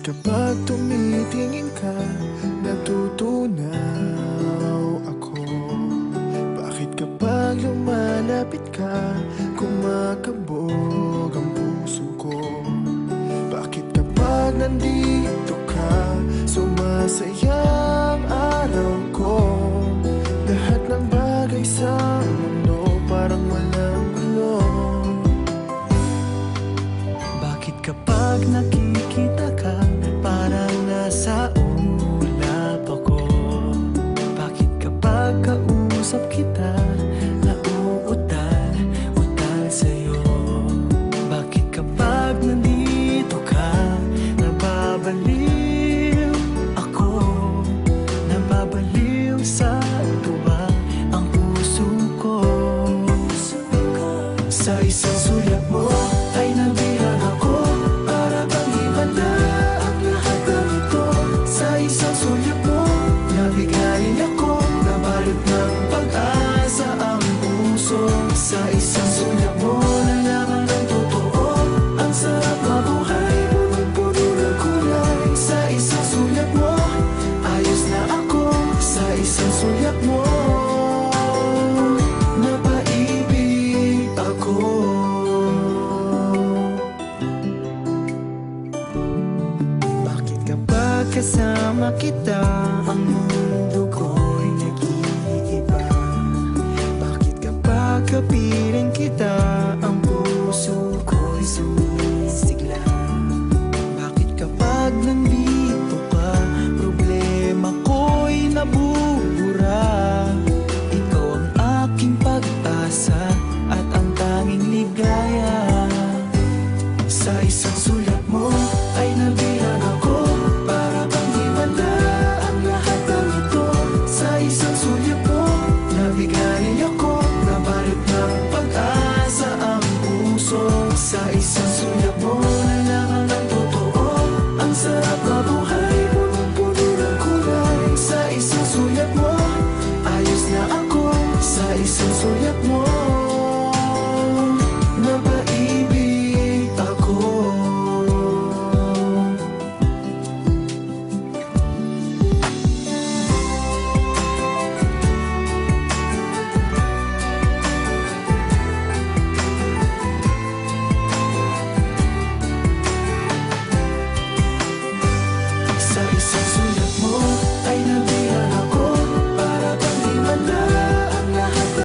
kapag tumitingin ka, natutunaw ako? Bakit kapag lumalapit ka, kumakabog ang puso ko? Bakit kapag nandito ka, sumasaya ang araw ko? Lahat ng bagay sa mundo parang walang gulo. Bakit kapag nakikita ka, parang nasa ulap ako? Bakit kapag kausap kita, nauutal sa'yo? Bakit kapag nandito ka, nababaliw ako? Nababaliw sa tuwa ang puso ko. Sa isang sulyap mo ay nabihag ako, para bang ibanda ang lahat ng ito. Sa isang sulyap mo, nabigayin ako, nabalot ng pag-asa ang puso. Sa isang sulyap mo, nalaman ng totoo, ang sarap mabuhay, punong-puno ng kulay. Sa isang sulyap mo, ayos na ako. Sa isang sulyap mo, napaibig ako. Bakit kapag kasama kita, ang mundo ko'y nag-iiba? Bakit kapag kapiling kita, ang puso ko'y sumisigla? Bakit kapag nandito ka, problema ko'y nabubura? Ikaw ang aking pag-asa at ang tanging ligaya. Sa isang sulat mo,